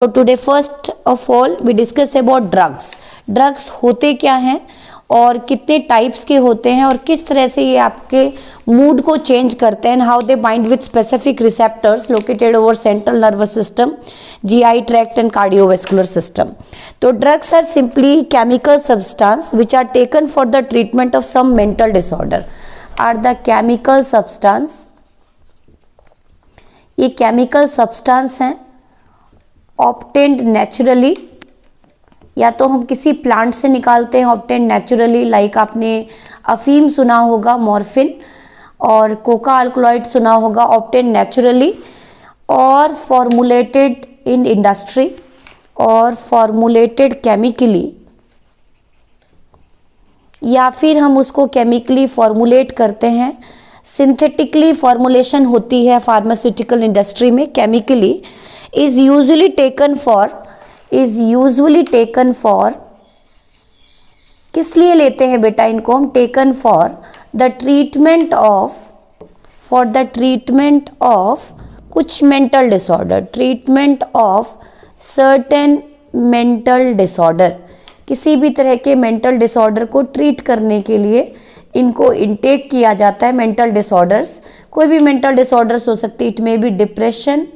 तो today first of all we discuss about drugs. Drugs होते क्या हैं और कितने टाइप्स के होते हैं और किस तरह से ये आपके मूड को चेंज करते हैं, how they bind with specific receptors located over central nervous system, GI tract and cardiovascular system. तो drugs are simply chemical substance which are taken for the treatment of some mental disorder. Are the chemical substance, ये chemical substance हैं obtained naturally, या तो हम किसी plant से निकालते हैं ऑब्टेन्ड नेचुरली, लाइक आपने अफीम सुना होगा, मॉर्फिन, और कोका अल्कलॉइड सुना होगा, ऑब्टेन्ड नेचुरली, और फॉर्मुलेटेड इन इंडस्ट्री और फॉर्मुलेटेड केमिकली, या फिर हम उसको केमिकली फॉर्मुलेट करते हैं। सिंथेटिकली फॉर्मुलेशन होती है फार्मास्यूटिकल इंडस्ट्री में, chemically is usually taken for किस लिए लेते हैं बेटा इनको हम? Taken for the treatment of कुछ mental disorder, treatment of certain mental disorder, किसी भी तरह के मेंटल डिसऑर्डर को ट्रीट करने के लिए इनको इनटेक किया जाता है। मेंटल डिसऑर्डर्स, कोई भी मेंटल डिसऑर्डर्स हो सकती है, it may be depression,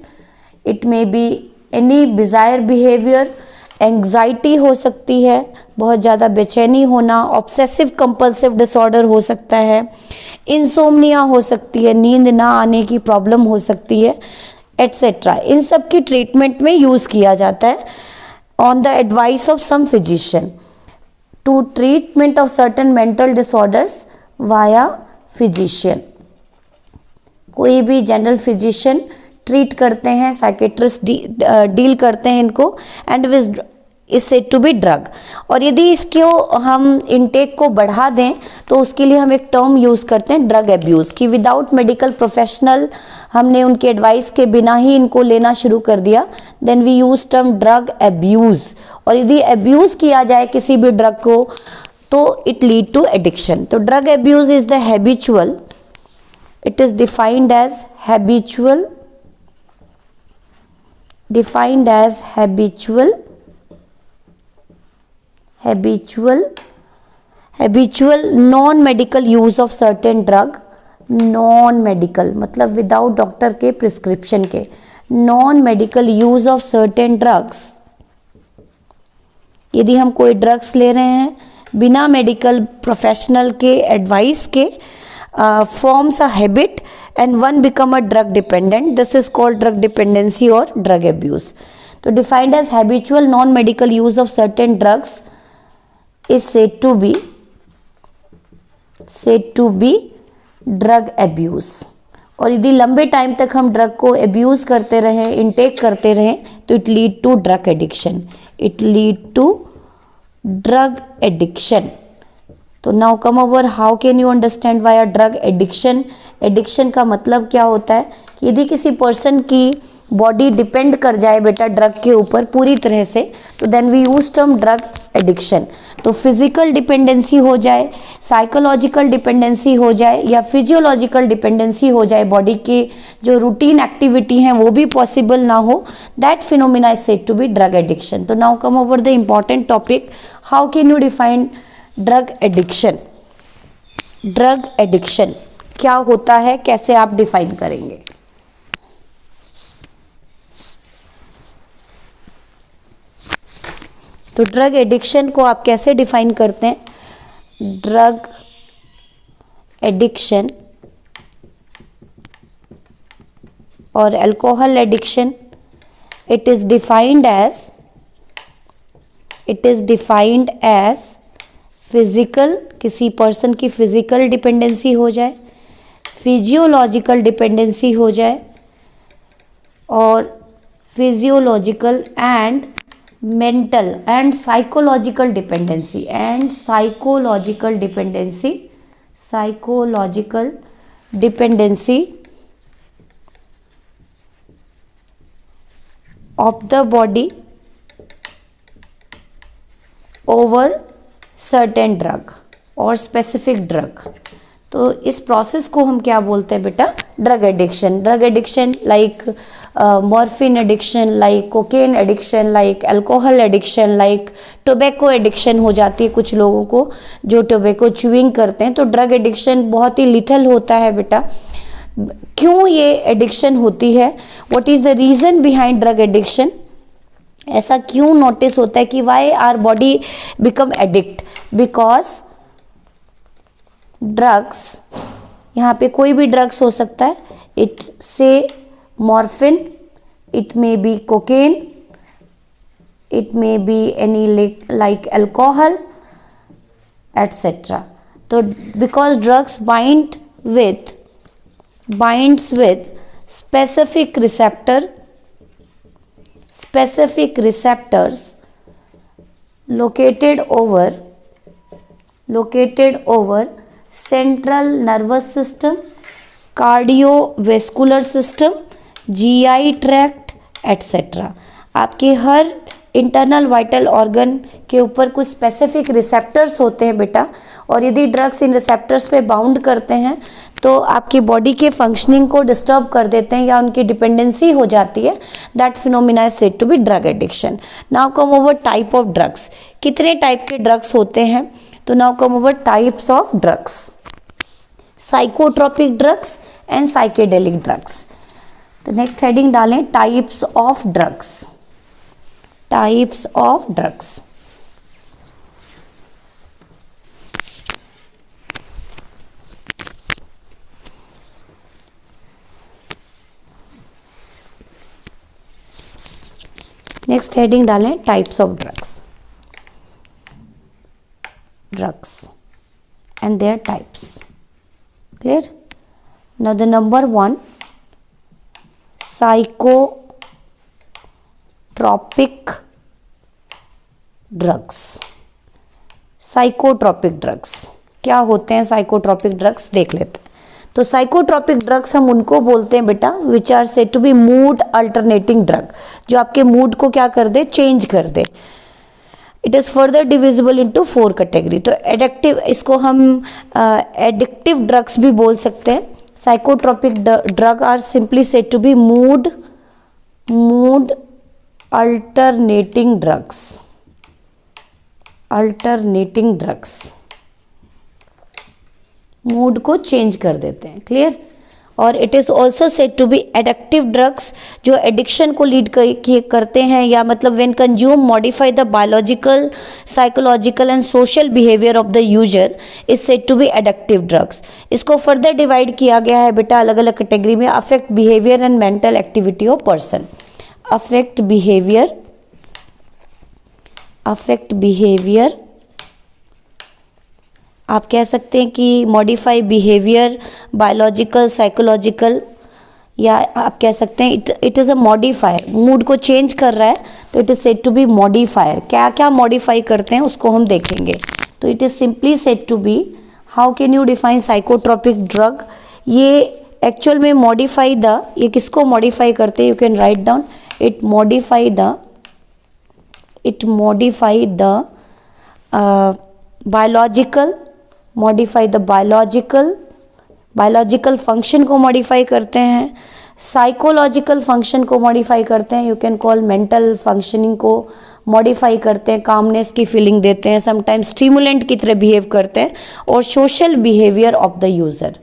it may be any bizarre behaviour, anxiety हो सकती है, बहुत ज़्यादा बेचैनी होना, ऑब्सेसिव कंपल्सिव डिसऑर्डर हो सकता है, इंसोम्निया हो सकती है, नींद ना आने की प्रॉब्लम हो सकती है, एट्सेट्रा। इन सब की ट्रीटमेंट में यूज़ किया जाता है on the advice of some physician to treatment of certain mental disorders via physician. कोई भी जनरल फिजिशियन ट्रीट करते हैं, साइकेट्रिस्ट डील करते हैं इनको, and is said to be drug. और यदि इसको हम इनटेक को बढ़ा दें तो उसके लिए हम एक टर्म यूज़ करते हैं ड्रग एब्यूज़, कि विदाउट मेडिकल प्रोफेशनल हमने उनके एडवाइस के बिना ही इनको लेना शुरू कर दिया, then we use term drug abuse. और यदि एब्यूज़ किया जाए किसी भी ड्रग को तो इट लीड टू एडिक्शन। तो drug abuse is the habitual, it is defined as habitual, defined as habitual non-medical use of certain drug, non-medical मतलब विदाउट डॉक्टर के प्रिस्क्रिप्शन के, non-medical use of certain drugs। यदि हम कोई drugs ले रहे हैं बिना मेडिकल प्रोफेशनल के एडवाइस के, forms a habit and one become a drug dependent, this is called drug dependency or drug abuse. So defined as habitual non-medical use of certain drugs is said to be drug abuse। और यदि लंबे time तक हम drug को abuse करते रहें, intake करते रहें, तो it lead to drug addiction, it lead to drug addiction. तो now come over, how can you understand why a drug addiction. Addiction का मतलब क्या होता है कि यदि किसी पर्सन की बॉडी डिपेंड कर जाए बेटा ड्रग के ऊपर पूरी तरह से, तो then we use term drug addiction. तो फिजिकल डिपेंडेंसी हो जाए, साइकोलॉजिकल डिपेंडेंसी हो जाए, या फिजियोलॉजिकल डिपेंडेंसी हो जाए, बॉडी की जो रूटीन एक्टिविटी हैं वो भी पॉसिबल ना हो, that phenomena is said to be drug addiction. तो now come over the important topic, how can you define drug addiction. Drug addiction क्या होता है, कैसे आप डिफाइन करेंगे? तो ड्रग एडिक्शन को आप कैसे डिफाइन करते हैं? ड्रग एडिक्शन और alcohol addiction, it is defined as physical, किसी पर्सन की फिजिकल डिपेंडेंसी हो जाए, फिजियोलॉजिकल डिपेंडेंसी हो जाए, और physiological and mental and psychological dependency, of the body over certain drug or specific drug। तो इस प्रोसेस को हम क्या बोलते हैं बेटा, drug addiction. Drug addiction like morphine addiction, like cocaine addiction, like alcohol addiction, like tobacco addiction हो जाती है कुछ लोगों को जो टोबैको च्यूइंग करते हैं। तो ड्रग एडिक्शन बहुत ही लिथल होता है बेटा। क्यों ये एडिक्शन होती है, what is the reason behind drug addiction, ऐसा क्यों नोटिस होता है कि why our body become addict, because drugs, यहाँ पे कोई भी ड्रग्स हो सकता है, it say morphine, it may be cocaine, it may be any like alcohol etcetera. तो because drugs binds with specific receptors located over central nervous system, cardiovascular system, GI tract etc. आपके हर internal vital organ के ऊपर कुछ specific receptors होते हैं बेटा, और यदि ड्रग्स इन रिसेप्टर्स पे बाउंड करते हैं तो आपकी बॉडी के फंक्शनिंग को डिस्टर्ब कर देते हैं या उनकी डिपेंडेंसी हो जाती है। That phenomena is said to be drug addiction. Now come over type of drugs. कितने टाइप के ड्रग्स होते हैं, तो now come over types of drugs. Psychotropic drugs and psychedelic drugs. तो नेक्स्ट हेडिंग डालें types of drugs. Types of drugs. Next heading डालें types of drugs and their types. Clear? Now the number 1, psychotropic drugs. Psychotropic drugs क्या होते हैं? Psychotropic drugs देख लेते हैं। तो साइकोट्रोपिक ड्रग्स हम उनको बोलते हैं बेटा which are said to be mood alternating drug, जो आपके मूड को क्या कर दे, चेंज कर दे। It is further divisible into 4 category. तो एडिक्टिव, इसको हम एडिक्टिव ड्रग्स भी बोल सकते हैं। Psychotropic drug are simply said to be mood alternating drugs. Mood को चेंज कर देते हैं। क्लियर? और it is also said to be addictive drugs, जो एडिक्शन को लीड करते हैं, या मतलब when consume modify the biological, psychological and social behaviour of the user is said to be addictive drugs. इसको फर्दर डिवाइड किया गया है बेटा अलग अलग कैटेगरी में। Affect behaviour and mental activity of person. Affect behaviour आप कह सकते हैं कि मॉडिफाई बिहेवियर, बायोलॉजिकल, साइकोलॉजिकल, या आप कह सकते हैं it is a modifier. Mood को चेंज कर रहा है तो इट इज़ सेड टू बी मॉडिफायर। क्या क्या मॉडिफाई करते हैं उसको हम देखेंगे। तो it is simply said to be, how can you define psychotropic drug? ये एक्चुअल में मॉडिफाई द, ये किसको मॉडिफाई करते हैं? You can write down, it modify the biological, modify the biological function को मॉडिफाई करते हैं, साइकोलॉजिकल फंक्शन को मॉडिफाई करते हैं, you can call mental functioning को मॉडिफाई करते हैं, कामनेस की फीलिंग देते हैं, समटाइम्स स्टिमुलेंट की तरह बिहेव करते हैं, और social behaviour of the user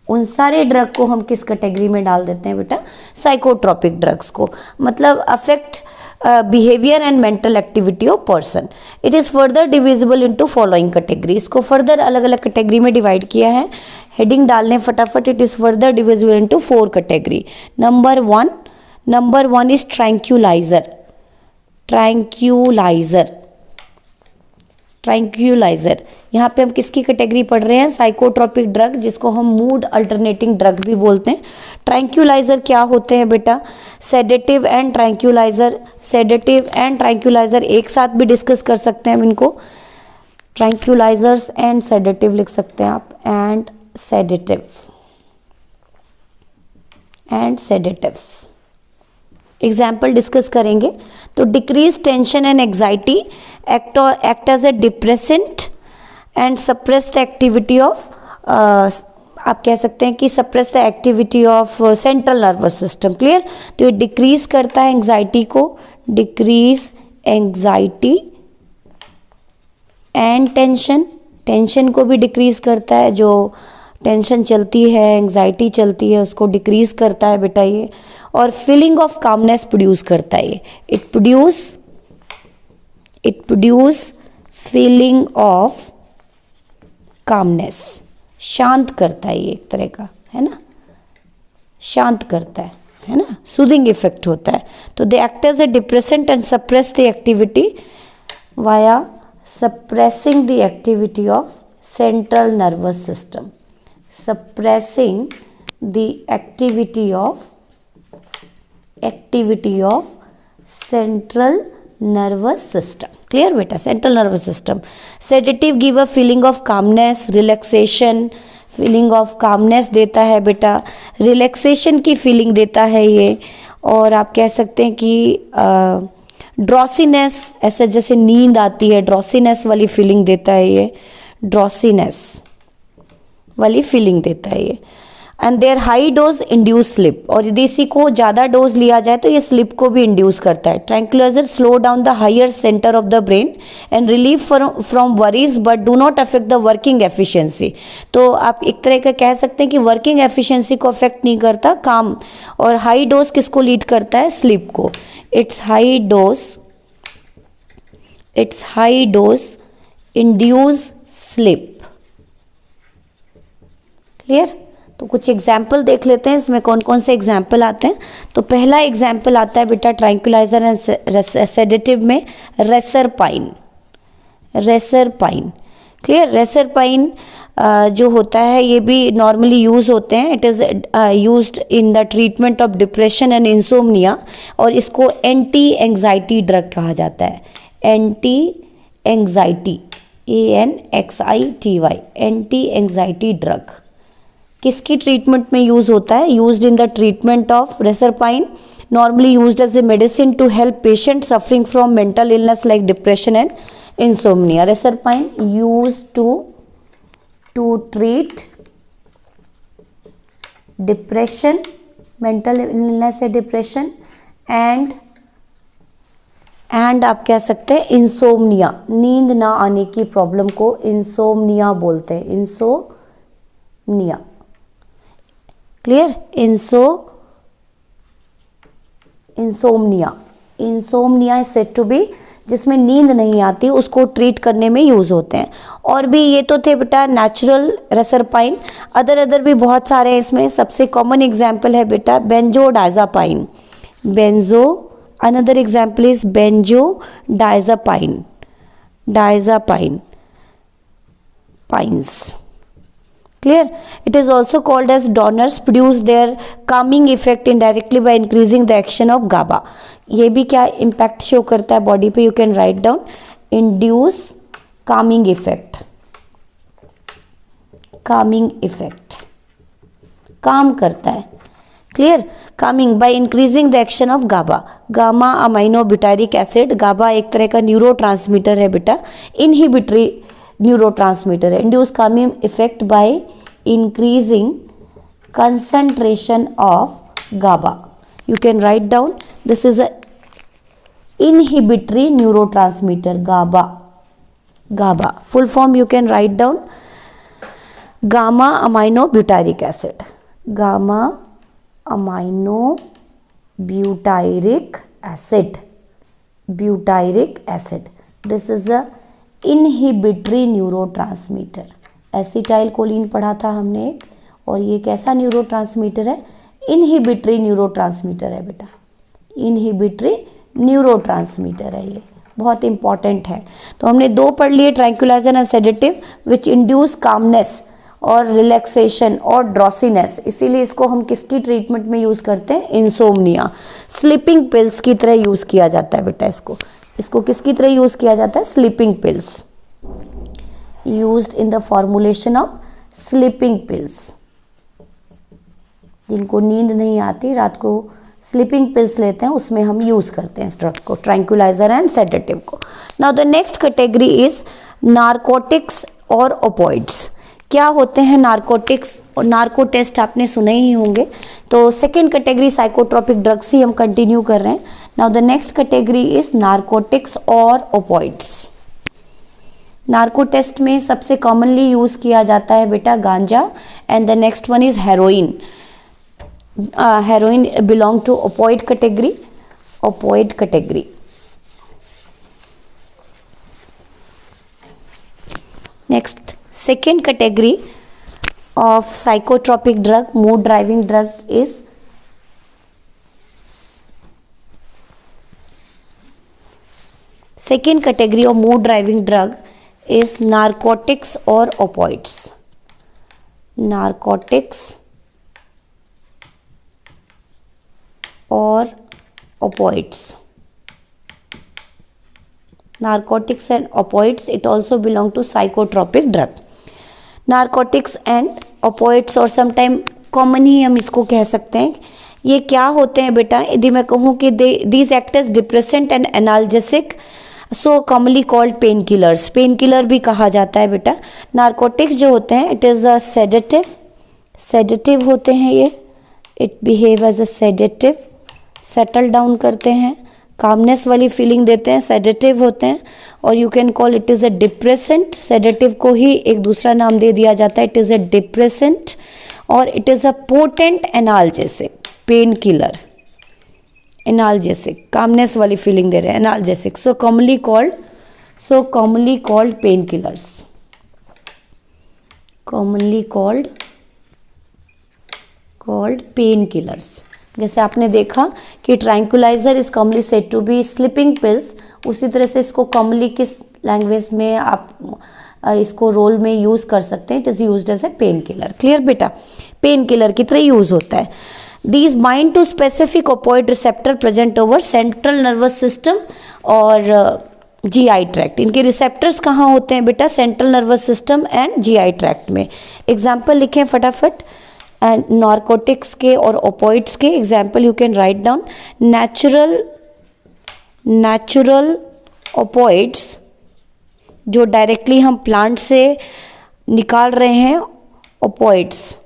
उन सारे ड्रग को हम किस कैटेगरी में डाल देते हैं बेटा? साइकोट्रोपिक ड्रग्स को। मतलब affect behaviour and mental activity of person. It is further divisible into following category. इसको फर्दर अलग अलग कैटेगरी में डिवाइड किया है। हेडिंग डालने फटाफट। It is further divisible into 4 category. Number one is tranquilliser. यहाँ पे हम किसकी कैटेगरी पढ़ रहे हैं? साइकोट्रोपिक ड्रग, जिसको हम मूड अल्टरनेटिंग ड्रग भी बोलते हैं। ट्रैंक्यूलाइजर क्या होते हैं बेटा? सेडेटिव एंड ट्रैंक्यूलाइजर एक साथ भी डिस्कस कर सकते हैं हम इनको। ट्रैंक्यूलाइजर्स एंड सेडेटिव लिख सकते हैं आप, एंड सेडेटिव्स। एग्जाम्पल डिस्कस करेंगे। तो decrease tension and anxiety act as a depressant and suppress the activity of, आप कह सकते हैं कि suppress the activity of central nervous system. Clear? तो ये डिक्रीज करता है एंग्जाइटी को, decrease anxiety and tension, tension को भी डिक्रीज करता है, जो टेंशन चलती है, एंग्जाइटी चलती है, उसको डिक्रीज करता है बेटा ये। और फीलिंग ऑफ कामनेस प्रोड्यूस करता है ये, it produce feeling of calmness, शांत करता है ये एक तरह का, है ना, शांत करता है ना, सूदिंग इफेक्ट होता है। तो they act as a depressant and suppress the activity via suppressing the activity of central nervous system, suppressing the activity of central nervous system. Clear beta? Central nervous system. Sedative give a feeling of calmness, relaxation, feeling of calmness देता है बेटा, relaxation की feeling देता है ये, और आप कह सकते हैं कि ड्रॉसीनेस, ऐसे जैसे नींद आती है, ड्रॉसीनेस वाली फीलिंग देता है ये, ड्रॉसीनेस वाली फीलिंग देता है ये। And their high dose induce sleep, और यदि इसी को ज़्यादा डोज लिया जाए तो ये स्लिप को भी इंड्यूस करता है। Tranquilizer slow down the higher centre of the brain and relieve from worries but do not affect the working efficiency. तो आप एक तरह का कह सकते हैं कि वर्किंग एफिशिएंसी को अफेक्ट नहीं करता, काम। और हाई डोज किसको लीड करता है? स्लिप को। It's high dose induce slip. Clear? तो कुछ एग्जाम्पल देख लेते हैं, इसमें कौन कौन से एग्जाम्पल आते हैं। तो पहला एग्जाम्पल आता है बेटा ट्रैंक्विलाइजर एंड सेडेटिव में रेसरपाइन। क्लियर? रेसरपाइन जो होता है ये भी नॉर्मली यूज होते हैं। It is used in the treatment of depression and insomnia, और इसको एंटी एंग्जाइटी ड्रग कहा जाता है। Anti anxiety, ANXITY, anti anxiety drug किसकी ट्रीटमेंट में यूज होता है? Used in the treatment of reserpine, normally used as a medicine to help patient suffering from mental illness like depression and insomnia. Reserpine use to treat depression, mental illness है depression, and आप कह सकते हैं insomnia, नींद ना आने की problem को इंसोम्निया बोलते हैं, insomnia. Clear? Insomnia is said to be, जिसमें नींद नहीं आती, उसको ट्रीट करने में यूज होते हैं। और भी ये तो थे बेटा नेचुरल रेसरपाइन, अदर भी बहुत सारे हैं इसमें। सबसे कॉमन एग्जाम्पल है बेटा बेंजोडायजापाइन। Another example is benzodiazepines. Clear? It is also called as donors, produce their calming effect indirectly by increasing the action of GABA. ये भी क्या impact show करता है body पे? You can write down induce calming effect. काम करता है। Clear? Calming by increasing the action of GABA, gamma amino butyric acid. GABA एक तरह का न्यूरो ट्रांसमीटर है बेटा, इनहिबिटरी न्यूरो ट्रांसमीटर है। Induce calming effect by increasing concentration of GABA. You can write down this is a inhibitory neurotransmitter GABA full form you can write down gamma amino butyric acid, gamma amino butyric acid. This is a inhibitory neurotransmitter. Acetylcholine पढ़ा था हमने एक, और ये कैसा neurotransmitter है? Inhibitory neurotransmitter है बेटा, इनहिबिटरी न्यूरोट्रांसमीटर है, ये बहुत इंपॉर्टेंट है। तो हमने दो पढ़ लिए, tranquilliser and sedative which induce calmness और रिलैक्सेशन और ड्रॉसीनेस। इसीलिए इसको हम किसकी ट्रीटमेंट में यूज करते हैं? इंसोम्निया। स्लीपिंग पिल्स की तरह यूज किया जाता है बेटा इसको किसकी तरह यूज किया जाता है? Sleeping pills, used in the formulation of sleeping pills. जिनको नींद नहीं आती, रात को स्लीपिंग पिल्स लेते हैं उसमें हम यूज करते हैं इस ड्रग को, ट्रैंक्विलाइजर एंड सेडेटिव को। Now the next category is narcotics और ओपॉइड्स। क्या होते हैं नारकोटिक्स? और नार्को टेस्ट आपने सुने ही होंगे। तो सेकेंड कैटेगरी साइकोट्रोपिक ड्रग्स ही हम कंटिन्यू कर रहे हैं। Now the next category is narcotics और ओपॉइड्स। नार्को टेस्ट में सबसे कॉमनली यूज किया जाता है बेटा गांजा, and the next one is heroin. Heroin belong to opioid category, opioid category. Next second category of psychotropic drug, mood driving drug is second category of mood driving drug is narcotics or opioids. Narcotics or opioids. Narcotics and opioids, it also belong to psychotropic drug. Narcotics and opioids, और sometime common ही हम इसको कह सकते हैं। ये क्या होते हैं बेटा? यदि मैं कहूँ कि these act as depressant and analgesic, so commonly called pen killers. Pain killer भी कहा जाता है बेटा। नारकोटिक्स जो होते हैं it is a sedative, sedative होते हैं ये, it behave as a sedative, settle down करते हैं, कामनेस वाली फीलिंग देते हैं, सेडेटिव होते हैं। और you can call it is a depressant, sedative को ही एक दूसरा नाम दे दिया जाता है, इट इज़ अ डिप्रेसेंट। और it is a potent analgesic, painkiller, analgesic, calmness वाली फीलिंग दे रहे हैं, analgesic. So commonly called pain killers, commonly called pain killers. जैसे आपने देखा कि tranquilliser is commonly said to be sleeping pills, उसी तरह से इसको कॉमनली किस लैंग्वेज में आप इसको रोल में यूज कर सकते हैं? It is used as a pain killer. Clear बेटा? पेन किलर की तरह यूज होता है। These bind to specific opioid receptor present over central nervous system और जीआई ट्रैक्ट। इनके रिसेप्टर्स कहाँ होते हैं बेटा? Central nervous system and GI tract में। एग्जाम्पल लिखें फटाफट एंड नारकोटिक्स के और ओपॉइड्स के example you can write down. Natural opioids जो डायरेक्टली हम प्लांट से निकाल रहे हैं, opioids,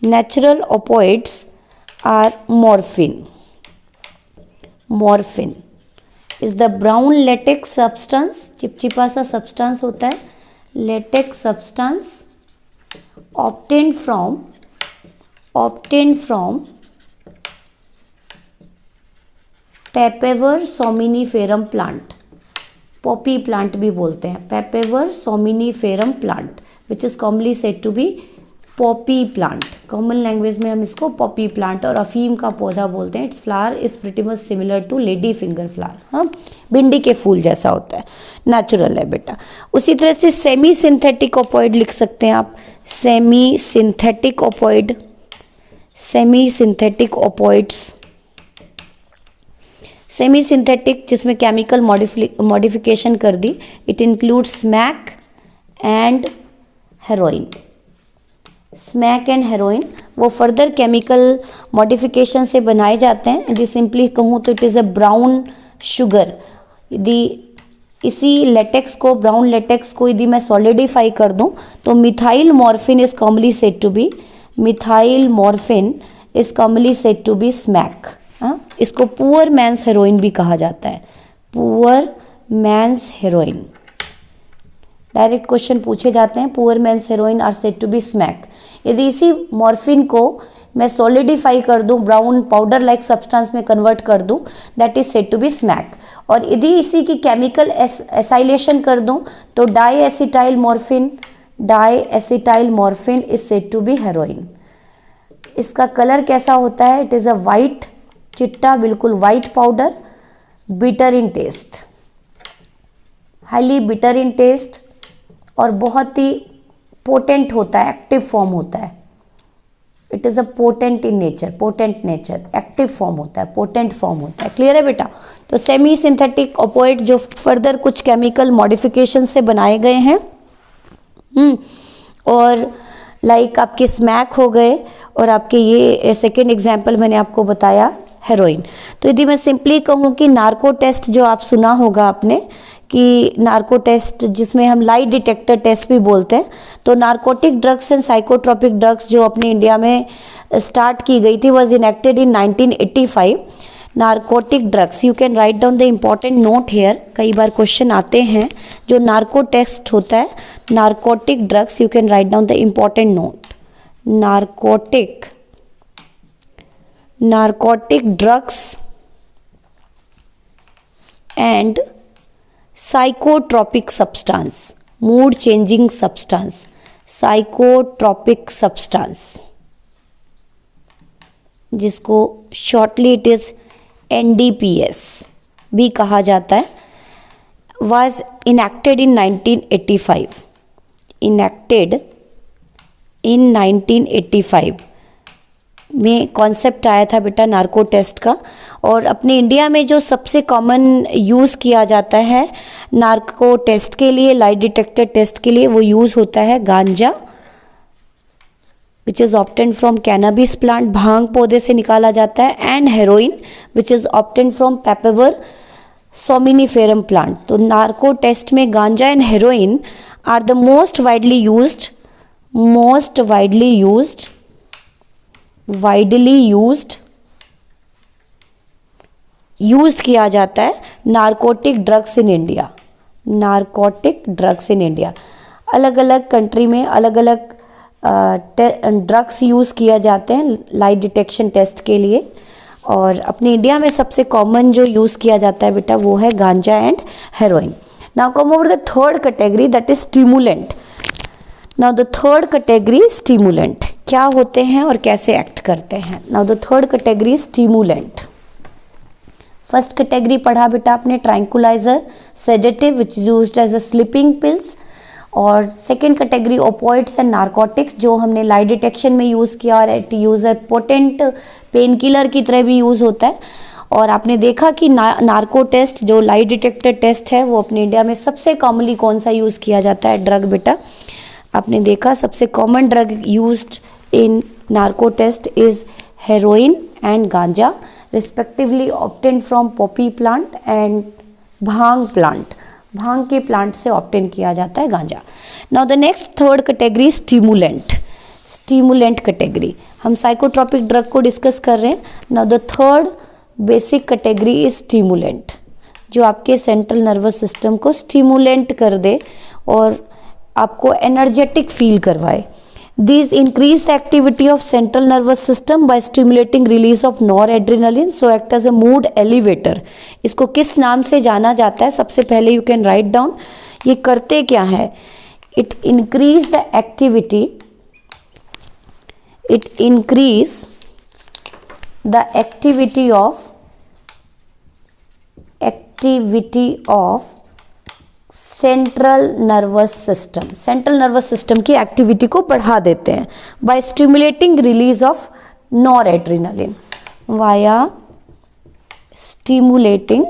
natural opioids are morphine. Morphine is the brown latex substance, चिपचिपा सा सब्सटेंस होता है, latex substance obtained from Papaver somniferum plant, poppy plant भी बोलते हैं, Papaver somniferum plant which is commonly said to be poppy plant। Common language में हम इसको पॉपी प्लांट और अफीम का पौधा बोलते हैं। Its flower is pretty much similar to lady finger flower, हाँ, भिंडी के फूल जैसा होता है, नेचुरल है बेटा। उसी तरह से सेमी सिंथेटिक ओपॉइड लिख सकते हैं आप, semi synthetic opioid, semi synthetic opioids, semi synthetic जिसमें केमिकल मॉडिफिकेशन कर दी, it includes smack and heroin. Smack and heroin वो फर्दर केमिकल मॉडिफिकेशन से बनाए जाते हैं। यदि सिंपली कहूँ तो it is a brown sugar. यदि इसी लेटेक्स को, ब्राउन लेटेक्स को यदि मैं सॉलिडिफाई कर दूं तो methyl morphine is commonly said to be, methyl morphine is commonly said to be smack. इसको पुअर मैंस हेरोइन भी कहा जाता है, poor man's heroin. Direct question पूछे जाते हैं, poor man's heroin are said to be smack. यदि इसी मॉर्फिन को मैं सॉलिडिफाई कर दूं, ब्राउन पाउडर लाइक सब्सटेंस में कन्वर्ट कर दूं, that is said to be smack. और यदि इसी की केमिकल एसाइलेशन कर दूं तो diacetyl morphine, diacetyl morphine is said to be heroin. इसका कलर कैसा होता है? इट इज अ वाइट, चिट्टा बिल्कुल white powder, bitter in taste, highly bitter in taste और बहुत ही पोटेंट होता है, एक्टिव फॉर्म होता है। It is a potent in nature, potent nature, active form होता है, पोटेंट फॉर्म होता है। क्लियर है बेटा? तो सेमी सिंथेटिक ओपॉइड जो फर्दर कुछ केमिकल मॉडिफिकेशन से बनाए गए हैं, और लाइक आपके स्मैक हो गए, और आपके ये सेकेंड एग्जाम्पल मैंने आपको बताया हेरोइन। तो यदि मैं सिंपली कहूँ कि नार्को टेस्ट जो आप सुना होगा आपने कि नार्को टेस्ट जिसमें हम लाई डिटेक्टर टेस्ट भी बोलते हैं, तो narcotic drugs and psychotropic drugs जो अपने इंडिया में स्टार्ट की गई थी was enacted in 1985। Narcotic drugs, you can write down the important note here, कई बार क्वेश्चन आते हैं जो नार्को टेस्ट होता है, narcotic drugs, you can write down the important note. narcotic drugs and psychotropic substance, mood changing substance, psychotropic substance, जिसको shortly it is NDPS भी कहा जाता है, was enacted in 1985, enacted in 1985 में कॉन्सेप्ट आया था बेटा नार्को टेस्ट का। और अपने इंडिया में जो सबसे कॉमन यूज़ किया जाता है नार्को टेस्ट के लिए, लाई डिटेक्टर टेस्ट के लिए, वो यूज़ होता है ganja which is obtain from cannabis plant, भांग पौधे से निकाला जाता है, and heroin which is obtain from papaver somniferum plant. तो नार्को टेस्ट में ganja and heroin are the most widely used किया जाता है narcotic drugs in India. Narcotic drugs in India, अलग अलग कंट्री में अलग अलग ड्रग्स यूज़ किया जाते हैं लाई डिटेक्शन टेस्ट के लिए, और अपने इंडिया में सबसे कॉमन जो यूज़ किया जाता है बेटा वो है गांजा and heroin. Now come over the third category, that is stimulant. Now the third category stimulant, क्या होते हैं और कैसे एक्ट करते हैं। Now the third category stimulant. First category पढ़ा बेटा आपने tranquilizer, sedative which used as a sleeping pills, और second category opioids and narcotics जो हमने लाई डिटेक्शन में यूज़ किया और it use a potent pain killer की तरह भी यूज़ होता है। और आपने देखा कि नार्को टेस्ट जो लाई डिटेक्टर टेस्ट है वो अपने इंडिया में सबसे कॉमनली कौन सा यूज़ किया जाता है ड्रग बेटा, आपने देखा सबसे common drug used in narco test is heroin and ganja respectively obtain from poppy plant and bhang plant, भांग के प्लांट से ऑब्टेन किया जाता है गांजा। Now the next third category stimulant. Stimulant category, हम साइकोट्रोपिक ड्रग को डिस्कस कर रहे हैं। Now the third basic category is stimulant, जो आपके सेंट्रल नर्वस सिस्टम को स्टिमुलेंट कर दे और आपको एनर्जेटिक फील करवाए। These increase the activity of central nervous system by stimulating release of noradrenaline, so act as a mood elevator। इसको किस नाम से जाना जाता है, सबसे पहले you can write down, ये करते क्या है, it increase the activity of central nervous system की एक्टिविटी को बढ़ा देते हैं by stimulating release of noradrenaline, via stimulating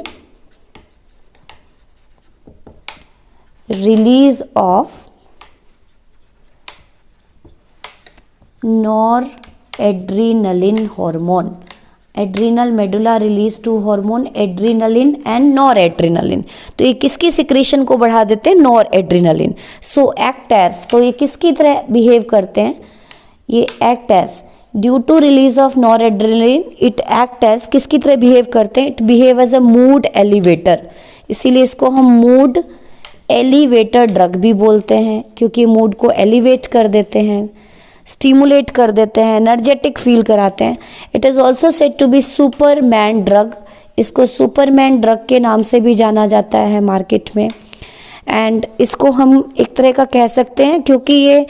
release of noradrenaline hormone, adrenal medulla release to hormone adrenaline and noradrenaline. तो ये किसकी सिक्रीशन को बढ़ा देते हैं, नॉरएड्रेनालिन। सो एक्ट एज, तो ये किसकी तरह बिहेव करते हैं, ये act as due to release of noradrenaline, it act as किसकी तरह बिहेव करते हैं, it behave as a mood elevator, इसीलिए इसको हम मूड एलिवेटर ड्रग भी बोलते हैं क्योंकि मूड को एलिवेट कर देते हैं, स्टिमुलेट कर देते हैं, एनर्जेटिक फील कराते हैं। It is also said to be superman drug, इसको सुपरमैन ड्रग के नाम से भी जाना जाता है मार्केट में। एंड इसको हम एक तरह का कह सकते हैं क्योंकि ये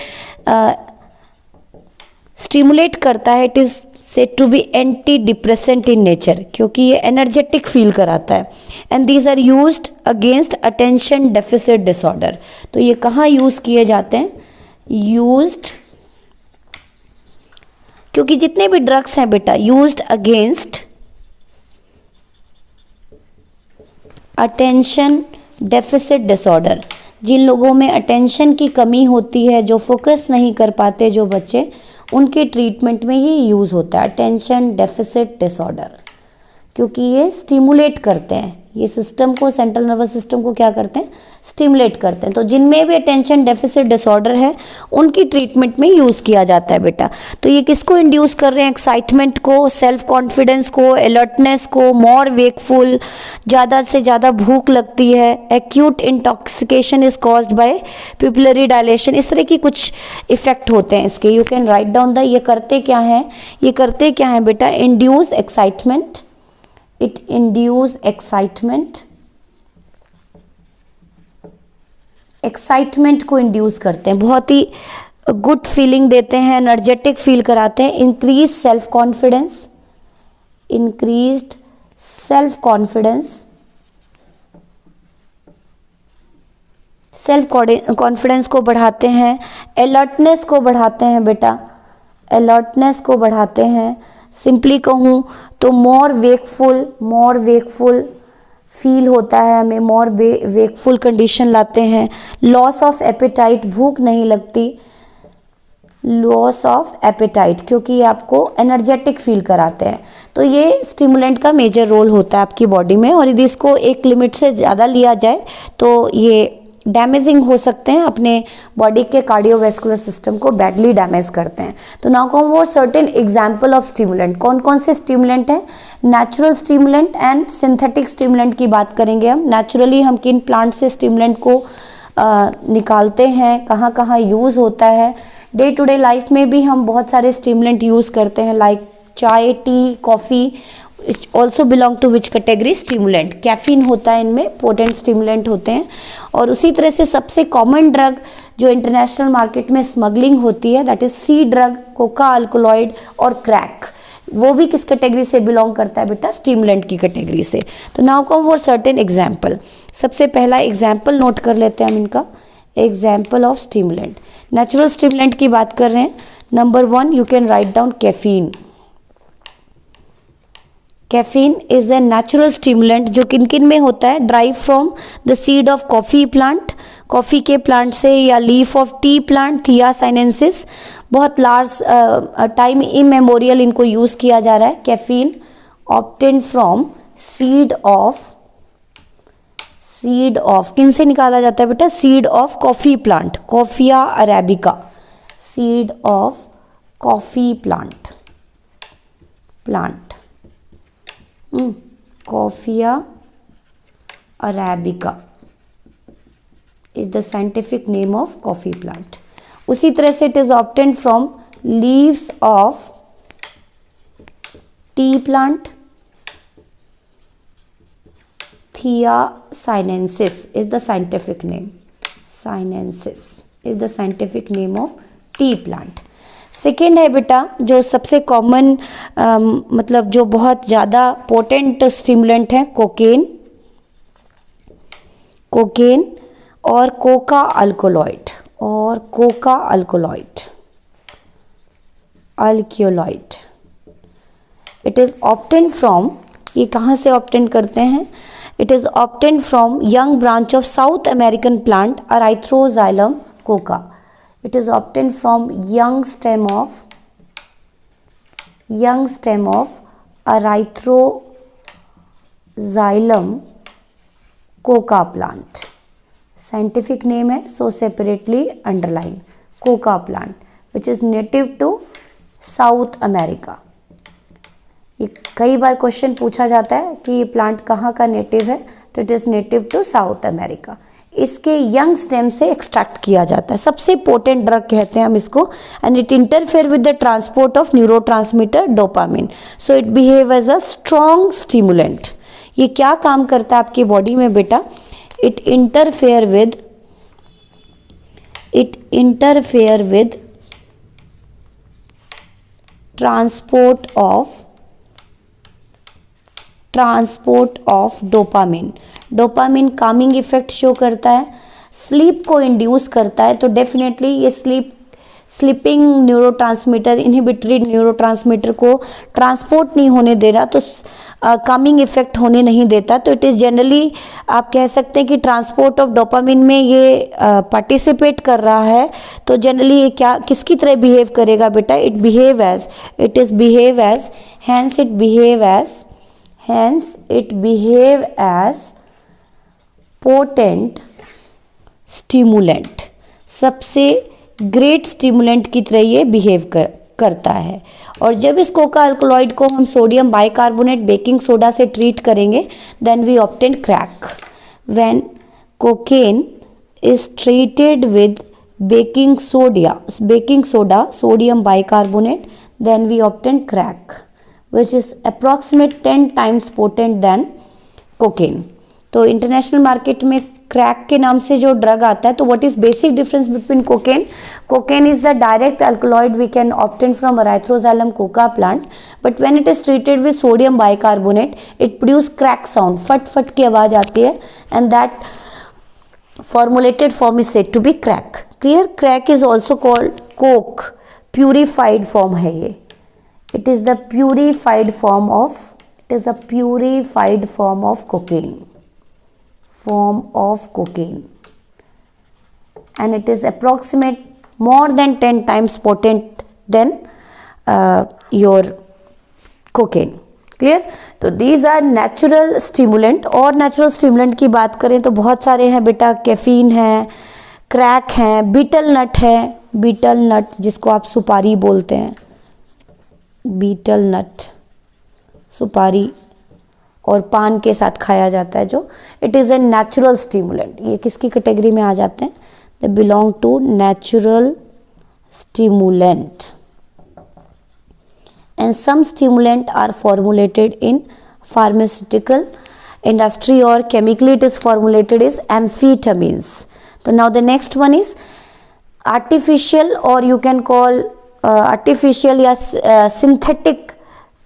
स्टिमुलेट करता है, it is said to be anti depressant in nature क्योंकि ये एनर्जेटिक फील कराता है। And these are used against attention deficit disorder. तो ये कहाँ यूज़ किए जाते हैं, यूज्ड, क्योंकि जितने भी ड्रग्स हैं बेटा used against attention deficit disorder, जिन लोगों में अटेंशन की कमी होती है, जो फोकस नहीं कर पाते जो बच्चे, उनके ट्रीटमेंट में ये यूज़ होता है, अटेंशन डेफिसिट डिसऑर्डर। क्योंकि ये स्टिमुलेट करते हैं, ये सिस्टम को, सेंट्रल नर्वस सिस्टम को क्या करते हैं, स्टिमुलेट करते हैं। तो जिनमें भी अटेंशन डेफिसिट डिसऑर्डर है उनकी ट्रीटमेंट में यूज किया जाता है बेटा। तो ये किसको इंड्यूस कर रहे हैं, एक्साइटमेंट को, सेल्फ कॉन्फिडेंस को, अलर्टनेस को, मोर वेकफुल, ज़्यादा से ज़्यादा भूख लगती है, acute intoxication is caused by pupillary dilation, इस तरह की कुछ इफेक्ट होते हैं इसके। You can write down the, ये करते क्या हैं, ये करते क्या हैं बेटा, induce excitement, it induce excitement, excitement को इंड्यूस करते हैं, बहुत ही गुड फीलिंग देते हैं, एनर्जेटिक फील कराते हैं, increase self confidence, increased self confidence, self confidence को बढ़ाते हैं, अलर्टनेस को बढ़ाते हैं बेटा, अलर्टनेस को बढ़ाते हैं। सिंपली कहूँ तो मोर वेकफुल फील होता है हमें, मोर वेकफुल कंडीशन लाते हैं। लॉस ऑफ एपेटाइट, भूख नहीं लगती, लॉस ऑफ एपेटाइट, क्योंकि ये आपको एनर्जेटिक फील कराते हैं। तो ये स्टिमुलेंट का मेजर रोल होता है आपकी बॉडी में, और यदि इसको एक लिमिट से ज़्यादा लिया जाए तो ये डैमेजिंग हो सकते हैं, अपने बॉडी के कार्डियोवैस्कुलर सिस्टम को बैडली डैमेज करते हैं। तो नाउ कम वो सर्टेन एग्जाम्पल ऑफ स्टिमुलेंट, कौन कौन से स्टिमुलेंट हैं, natural stimulant and synthetic stimulant की बात करेंगे हम। नेचुरली हम किन प्लांट से स्टिमुलेंट को निकालते हैं, कहाँ कहाँ यूज़ होता है। डे टू डे लाइफ में भी हम बहुत सारे स्टिमुलेंट यूज़ करते हैं, like chai, tea, coffee, also belong to which category, stimulant. Caffeine होता है इनमें, पोटेंट स्टिमुलेंट होते हैं। और उसी तरह से सबसे कॉमन ड्रग जो इंटरनेशनल मार्केट में स्मगलिंग होती है, that is C drug, coca alkaloid और क्रैक, वो भी किस कैटेगरी से बिलोंग करता है बेटा, स्टिमुलेंट की कैटेगरी से। तो now come for certain example. सबसे पहला एग्जाम्पल नोट कर लेते हैं हम इनका, example of stimulant. Natural stimulant की बात कर रहे हैं। Number 1 you can write down caffeine. Caffeine is a natural stimulant जो किन किन में होता है, drive from the seed of coffee plant, coffee के प्लांट से, या leaf of tea plant, thea sinensis, बहुत लार्ज टाइम इमेमोरियल इनको यूज़ किया जा रहा है। Caffeine obtain from seed of किन से निकाला जाता है बेटा, seed of coffee plant, coffea arabica, seed of coffee plant, coffea arabica is the scientific name of coffee plant. उसी तरह से it is obtain from leaves of tea plant, thea sinensis is the scientific name, sinensis is the scientific name of tea plant. Second है बेटा जो सबसे common मतलब जो बहुत ज़्यादा पोटेंट स्टिमुलेंट है, कोकेन और coca alkaloid, alkaloid. It is obtain from, ये कहाँ से ऑब्टेन करते हैं, it is obtain from young branch of South American plant erythroxylum coca. It is obtained from young stem of Erythroxylum coca plant. Scientific name है, so separately underline, coca plant, which is native to South America. ये कई बार question पूछा जाता है कि ये plant कहाँ का नेटिव है, तो it is native to South America. इसके यंग स्टेम से एक्सट्रैक्ट किया जाता है, सबसे पोटेंट ड्रग कहते हैं हम इसको। And it interfere with the transport of neurotransmitter dopamine, so it behave as a strong stimulant. ये क्या काम करता है आपकी बॉडी में बेटा, it interfere with transport of dopamine. Dopamine calming effect show करता है, स्लीप को इंड्यूस करता है। तो डेफिनेटली ये स्लीपिंग न्यूरोट्रांसमीटर, इनहिबिटरी न्यूरोट्रांसमीटर को ट्रांसपोर्ट नहीं होने दे रहा, तो कामिंग इफेक्ट होने नहीं देता। तो इट इज़ जनरली आप कह सकते हैं कि ट्रांसपोर्ट ऑफ डोपामिन में ये पार्टिसिपेट कर रहा है। तो जनरली ये क्या किसकी तरह बिहेव करेगा बेटा, it behave as hence it behave as potent stimulant, सबसे ग्रेट स्टिमुलेंट की तरह ये बिहेव करता है। और जब इस कोका अल्कलॉइड को हम सोडियम बाइकार्बोनेट बेकिंग सोडा से ट्रीट करेंगे, then we obtain crack. When cocaine is treated with baking soda sodium bicarbonate, then we obtain crack which is approximate 10 times potent than cocaine। तो international market में crack के नाम से जो drug आता है, तो what is basic difference between cocaine? Cocaine is the direct alkaloid we can obtain from erythroxylum coca plant, but when it is treated with sodium bicarbonate it produce crack sound, फट फट की आवाज आती है, and that formulated form is said to be crack। clear? crack is also called coke, purified form है ये। it is the purified form of cocaine and it is approximate more than 10 times potent than your cocaine। Clear? तो these are natural stimulant. और natural stimulant की बात करें तो बहुत सारे हैं बेटा, कैफीन है, क्रैक है, बीटल नट है, बीटल नट जिसको आप सुपारी बोलते हैं, बीटल नट सुपारी और पान के साथ खाया जाता है जो, it is a natural stimulant. ये किसकी कैटेगरी में आ जाते हैं? They belong to natural stimulant. And some stimulant are formulated in pharmaceutical industry or chemically it is formulated as amphetamines। So now the next one is artificial or you can call artificial या synthetic।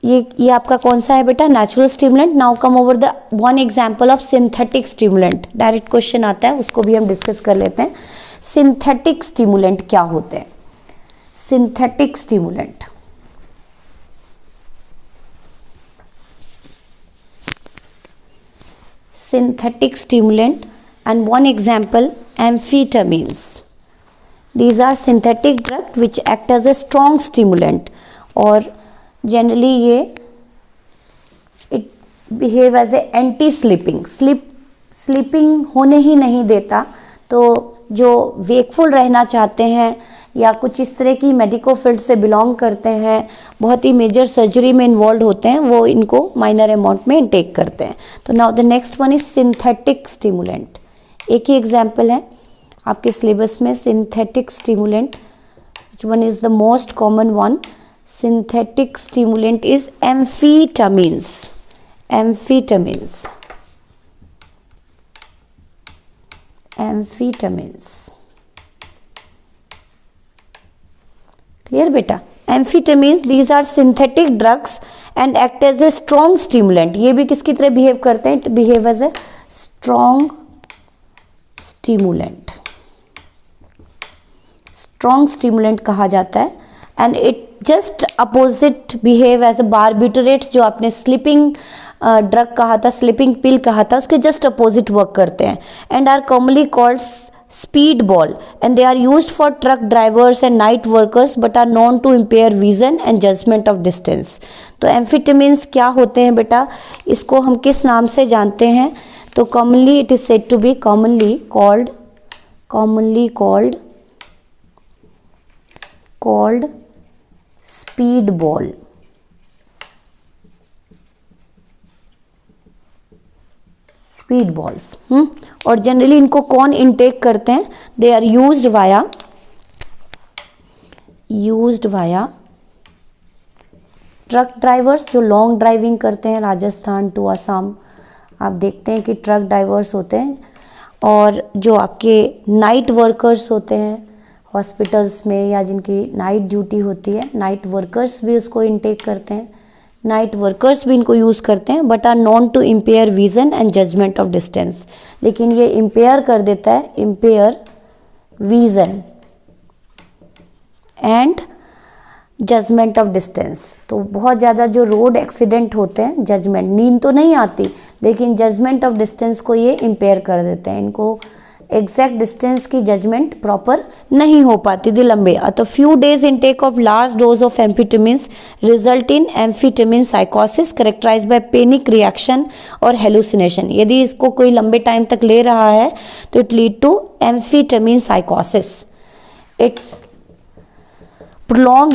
ये आपका कौन सा है बेटा? Natural stimulant. Now come over the one example of synthetic stimulant. Direct question आता है, उसको भी हम डिस्कस कर लेते हैं। सिंथेटिक स्टिमुलेंट क्या होते हैं? Synthetic stimulant, synthetic stimulant and one example amphetamines। these are synthetic drug which act as a strong stimulant और generally ये it behave as a anti sleeping, sleeping होने ही नहीं देता। तो जो वेकफुल रहना चाहते हैं या कुछ इस तरह की मेडिको फील्ड से बिलोंग करते हैं, बहुत ही मेजर सर्जरी में इन्वॉल्व होते हैं, वो इनको माइनर अमाउंट में इनटेक करते हैं। तो now the next one is synthetic stimulant. एक ही एग्जाम्पल है आपके सिलेबस में, synthetic stimulant. Which one is the most common one? Synthetic stimulant is amphetamines. Amphetamines, amphetamines. Clear बेटा? Amphetamines, these are synthetic drugs and act as a strong stimulant. ये भी किसकी तरह बिहेव करते हैं? Behave as a strong stimulant, strong stimulant कहा जाता है। And it just opposite behave as ए बारबिटरेट, जो आपने स्लीपिंग ड्रग कहा था, स्लीपिंग पिल कहा था, उसके जस्ट अपोजिट वर्क करते हैं। And are commonly called speedball and they are used for truck drivers and night workers but are known to impair vision and judgment of distance। तो एम्फीटामिन्स क्या होते हैं बेटा? इसको हम किस नाम से जानते हैं? तो commonly it is said to be commonly called speedball। Speed balls. और जनरली इनको कौन इनटेक करते हैं? They are used via truck drivers, जो लॉन्ग ड्राइविंग करते हैं राजस्थान टू असम। आप देखते हैं कि ट्रक ड्राइवर्स होते हैं, और जो आपके नाइट वर्कर्स होते हैं हॉस्पिटल्स में या जिनकी नाइट ड्यूटी होती है, नाइट वर्कर्स भी उसको इनटेक करते हैं। नाइट वर्कर्स भी इनको यूज़ करते हैं, but are known to impair vision and judgement of distance. लेकिन ये इम्पेयर कर देता है, impair vision and judgement of distance. तो बहुत ज़्यादा जो रोड एक्सीडेंट होते हैं, जजमेंट, नींद तो नहीं आती लेकिन जजमेंट ऑफ डिस्टेंस को ये इम्पेयर कर देते हैं। इनको एग्जैक्ट डिस्टेंस की जजमेंट प्रॉपर नहीं हो पाती थी लंबे। तो few days intake of large dose of amphetamines result in amphetamine साइकोसिस करेक्टराइज्ड बाय पैनिक रिएक्शन और हेलुसिनेशन। यदि इसको कोई लंबे टाइम तक ले रहा है तो इट लीड टू एम्फीटामिन साइकोसिस। इट्स prolonged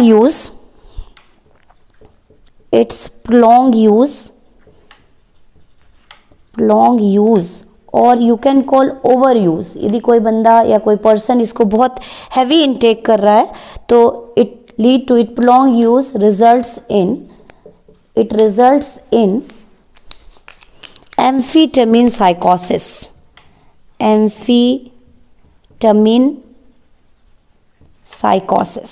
use और you can call overuse. यदि कोई बंदा या कोई पर्सन इसको बहुत हैवी इनटेक कर रहा है तो it lead to it prolonged use results in amphetamine साइकोसिस। एम्फीटामिन साइकोसिस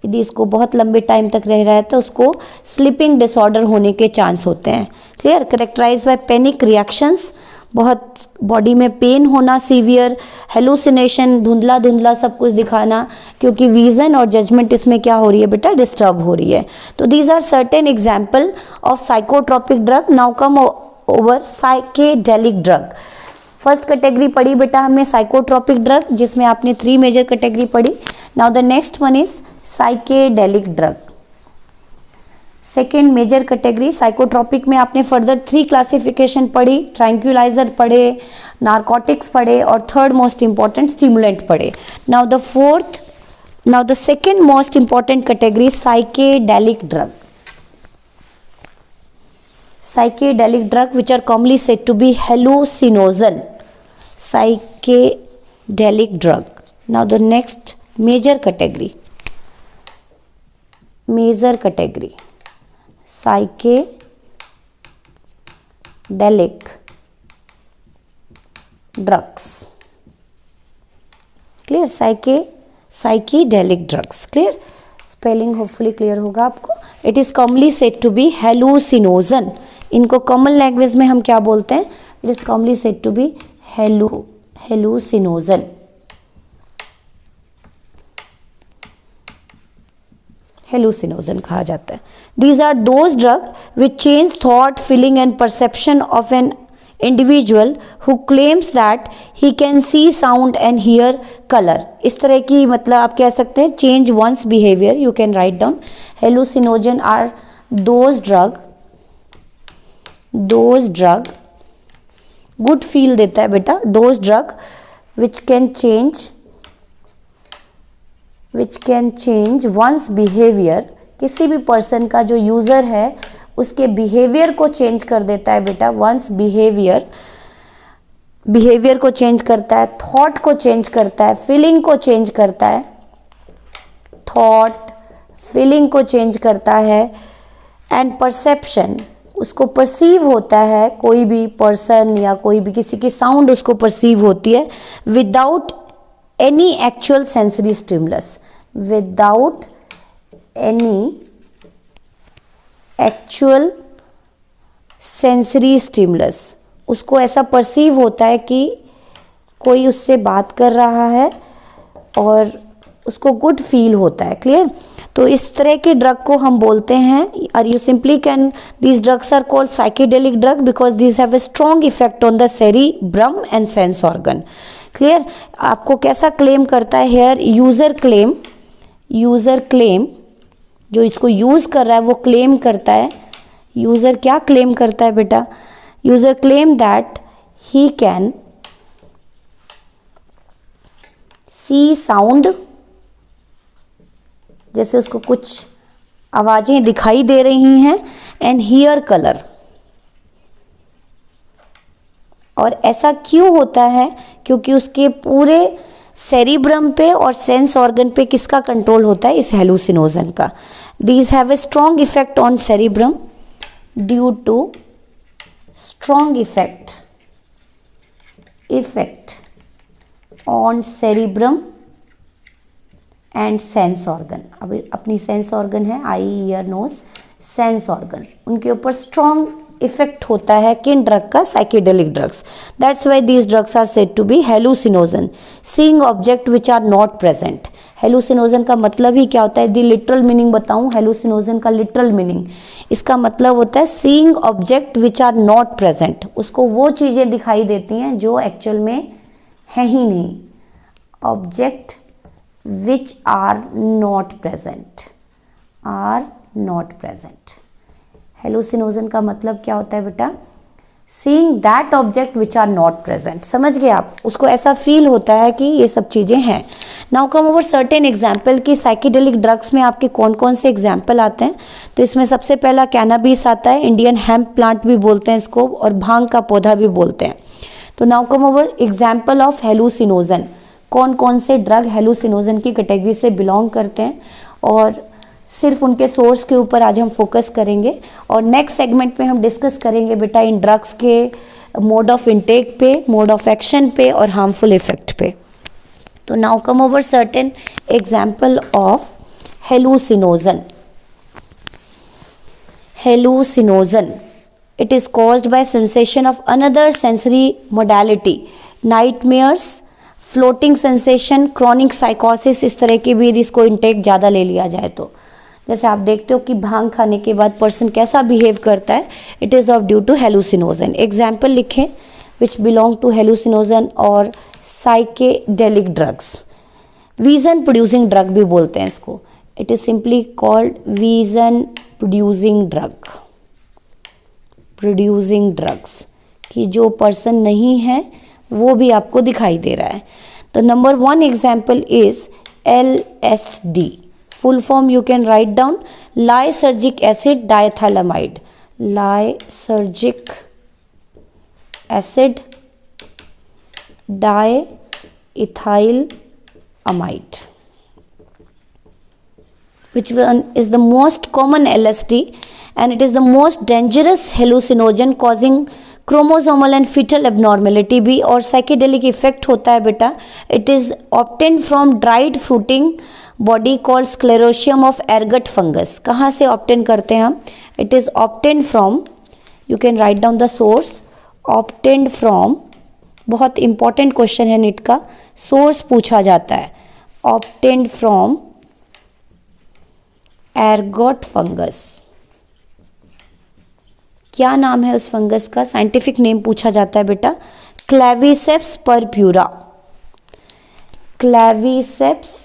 यदि इसको बहुत लंबे टाइम तक रह रहा है तो उसको स्लीपिंग डिसऑर्डर होने के चांस होते हैं। Clear. Characterize by panic reactions, बहुत बॉडी में पेन होना, सीवियर हेलुसिनेशन, धुंधला धुंधला सब कुछ दिखाना, क्योंकि विजन और जजमेंट इसमें क्या हो रही है बेटा, डिस्टर्ब हो रही है। तो these are certain example of psychotropic drug. Now come over psychedelic drug. First category पढ़ी बेटा हमने साइकोट्रोपिक ड्रग, जिसमें आपने 3 मेजर कैटेगरी पढ़ी। Now the next one is psychedelic drug. Second major category psychotropic में आपने फर्दर 3 क्लासिफिकेशन पढ़ी, tranquilizer पढ़े, नारकोटिक्स पढ़े और थर्ड मोस्ट इंपॉर्टेंट स्टिमुलेंट पढ़े। Now the second most important category psychedelic drug. Psychedelic drug which are commonly said to be hallucinogen. Psychedelic drug. Now the next major category. Psychedelic drugs. Clear? Psychedelic drugs. Clear? Spelling hopefully clear होगा आपको। It is commonly said to be hallucinogen. इनको common language में हम क्या बोलते हैं? It is commonly said to be hallucinogen. Hallucinogen कहा जाता है। These are those drug which change thought, feeling and perception of an individual who claims that he can see sound and hear color। इस तरह की मतलब आप कह सकते हैं change one's behavior। you can write down hallucinogen are those drug good feel देता है बेटा, those drug which can change one's behavior। किसी भी पर्सन का जो यूजर है उसके बिहेवियर को चेंज कर देता है बेटा। वंस बिहेवियर को चेंज करता है, थॉट को चेंज करता है, फीलिंग को चेंज करता है, एंड परसेप्शन, उसको परसीव होता है, कोई भी पर्सन या कोई भी किसी की साउंड उसको परसीव होती है without any actual sensory stimulus. Without any actual sensory stimulus, उसको ऐसा परसीव होता है कि कोई उससे बात कर रहा है और उसको गुड फील होता है। क्लियर? तो इस तरह के ड्रग को हम बोलते हैं, और you simply can, these drugs are called psychedelic drug because these have a strong effect on the cerebrum and sense organ. Clear? आपको कैसा क्लेम करता है हेयर? यूजर क्लेम, जो इसको यूज कर रहा है वो क्लेम करता है। यूजर क्या क्लेम करता है बेटा? User claim that he can see sound, जैसे उसको कुछ आवाजें दिखाई दे रही हैं, एंड हियर कलर। और ऐसा क्यों होता है? क्योंकि उसके पूरे सेरिब्रम पे और सेंस ऑर्गन पे किसका कंट्रोल होता है? इस हेलुसिनोजन का। These have a strong effect on cerebrum due to strong effect on cerebrum and sense organ. अब अपनी सेंस ऑर्गन है eye, ear, nose, sense organ, उनके ऊपर स्ट्रॉन्ग इफेक्ट होता है किन ड्रग का? Psychedelic drugs. That's why these drugs are said to be hallucinogen, seeing object which are not present. Hallucinogen का मतलब ही क्या होता है? यदि लिटरल मीनिंग बताऊं, हेलुसिनोजन का लिटरल मीनिंग, इसका मतलब होता है seeing object which are not present. उसको वो चीजें दिखाई देती हैं जो एक्चुअल में है ही नहीं, object which are not present, are not present. Hallucinogen का मतलब क्या होता है बेटा? Seeing that object which are not present. समझ गए आप? उसको ऐसा फील होता है कि ये सब चीजें हैं। Now come over certain example की साइकेडेलिक ड्रग्स में आपके कौन कौन से एग्जाम्पल आते हैं। तो इसमें सबसे पहला कैनाबिस आता है, इंडियन हेम्प प्लांट भी बोलते हैं इसको, और भांग का पौधा भी बोलते हैं। तो now come over example of hallucinogen, कौन कौन से ड्रग हेलुसिनोजन की कैटेगरी से बिलोंग करते हैं, और सिर्फ उनके सोर्स के ऊपर आज हम फोकस करेंगे। और नेक्स्ट सेगमेंट में हम डिस्कस करेंगे बेटा इन ड्रग्स के मोड ऑफ इनटेक पे, मोड ऑफ एक्शन पे और हार्मफुल इफेक्ट पे। तो now come over certain example of hallucinogen. Hallucinogen, it is caused by sensation of another sensory modality, nightmares, floating sensation, chronic psychosis। इस तरह की भी यदि इसको इंटेक ज़्यादा ले लिया जाए तो, जैसे आप देखते हो कि भांग खाने के बाद पर्सन कैसा बिहेव करता है, it is of due to hallucinogen. Example लिखें विच बिलोंग टू हेलुसिनोजन और psychedelic drugs. Vision producing drug भी बोलते हैं इसको, it is simply called vision producing drug, producing drugs, कि जो पर्सन नहीं है वो भी आपको दिखाई दे रहा है। तो number 1 example is LSD, full form you can write down, lysergic acid diethylamide, lysergic acid diethyl amide, which one is the most common LSD and it is the most dangerous hallucinogen causing chromosomal and fetal abnormality भी। और psychedelic effect होता है बेटा, it is obtained from dried fruiting body called sclerotium of ergot fungus। कहाँ से obtain करते हैं हम? it is obtained from, you can write down the source, obtained from, बहुत इंपॉर्टेंट क्वेश्चन है नीट का, सोर्स पूछा जाता है, ऑब्टेन्ड फ्रॉम एर्गोट फंगस। क्या नाम है उस फंगस का? साइंटिफिक नेम पूछा जाता है बेटा, क्लेविसेप्स परप्यूरा, क्लेविसेप्स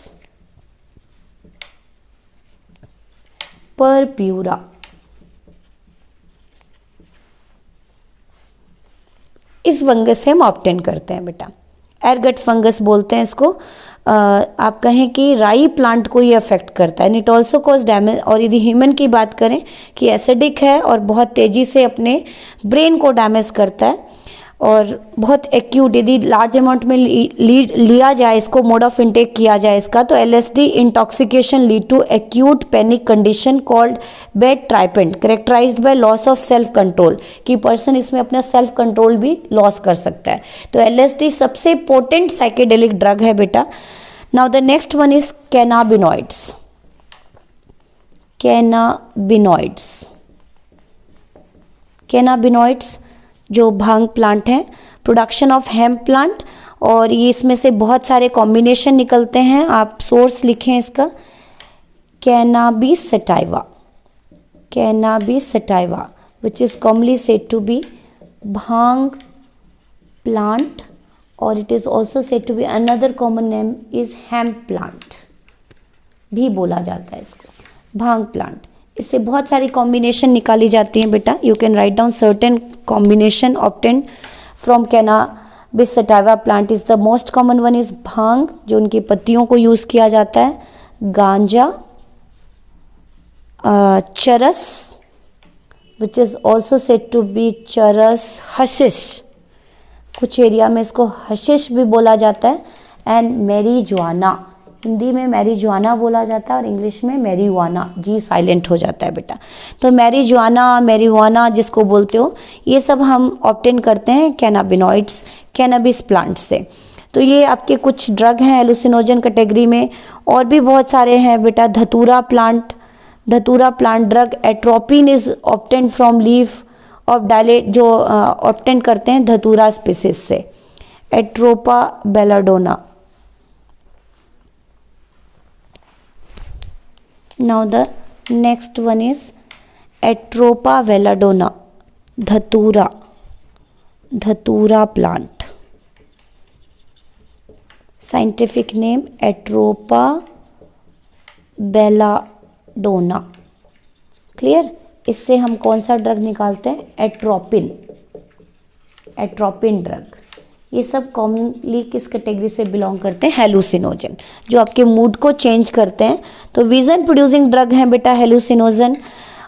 परप्यूरा। इस फंगस से हम ऑब्टेन करते हैं बेटा, एर्गट फंगस बोलते हैं इसको। आप कहें कि राई प्लांट को ये अफेक्ट करता है, इट ऑल्सो कॉज डैमेज। और यदि ह्यूमन की बात करें कि एसिडिक है और बहुत तेज़ी से अपने ब्रेन को डैमेज करता है और बहुत एक्यूट, यदि लार्ज अमाउंट में लिया जाए इसको, मोड ऑफ इनटेक किया जाए इसका, तो LSD intoxication lead to acute panic condition called bad ट्राइपेंट, characterised by loss of self control, कि पर्सन इसमें अपना सेल्फ कंट्रोल भी लॉस कर सकता है। तो LSD सबसे पोटेंट साइकेडेलिक ड्रग है बेटा। Now the next one is cannabinoids, cannabinoids, cannabinoids जो भांग प्लांट है, प्रोडक्शन ऑफ हेम्प प्लांट, और ये इसमें से बहुत सारे कॉम्बिनेशन निकलते हैं। आप सोर्स लिखें इसका, cannabis sativa, cannabis sativa which is commonly said to be bhang plant, और it is also said to be another common name is hemp plant भी बोला जाता है इसको, भांग प्लांट। इससे बहुत सारी कॉम्बिनेशन निकाली जाती हैं बेटा, you can write down certain combination obtain from cannabis sativa plant. Is the most common one is bhang, जो उनकी पत्तियों को यूज किया जाता है, ganja, charas which is also said to be charas, hashish, कुछ एरिया में इसको हशिश भी बोला जाता है, एंड मैरीजुआना, हिंदी में मैरीजुआना बोला जाता है और इंग्लिश में मैरीजुआना, जी साइलेंट हो जाता है बेटा। तो मैरीजुआना, मैरीजुआना जिसको बोलते हो, ये सब हम ऑब्टेन करते हैं कैनाबिनॉइड्स, कैनाबिस प्लांट से। तो ये आपके कुछ ड्रग हैं हेलुसिनोजन कैटेगरी में, और भी बहुत सारे हैं बेटा। धतूरा प्लांट, धतूरा plant drug, atropine is obtain from leaf of dilate, जो ऑब्टेन करते हैं धतूरा स्पीसीज से, Atropa belladonna. Now the next one is Atropa veladona, धतूरा, धतूरा plant. Scientific name Atropa belladonna. Clear. इससे हम कौन सा ड्रग निकालते हैं? एट्रोपिन। Atropine drug. ये सब कॉमनली किस कैटेगरी से बिलोंग करते हैं? हेलुसिनोजन, जो आपके मूड को चेंज करते हैं। तो विजन प्रोड्यूसिंग ड्रग है बेटा हेलुसिनोजन।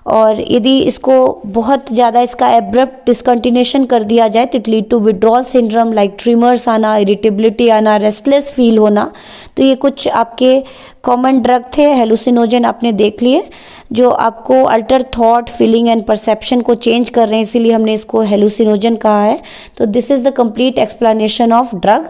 और यदि इसको बहुत ज़्यादा इसका एब्रप्ट डिसकंटिन्यूशन कर दिया जाए तो it lead to withdrawal syndrome like tremors आना, इरिटेबिलिटी आना, रेस्टलेस फील होना। तो ये कुछ आपके कॉमन ड्रग थे। हेलुसिनोजन आपने देख लिए, जो आपको alter thought, feeling and perception को चेंज कर रहे हैं, इसीलिए हमने इसको हेलुसिनोजन कहा है। तो this is the complete explanation of drug.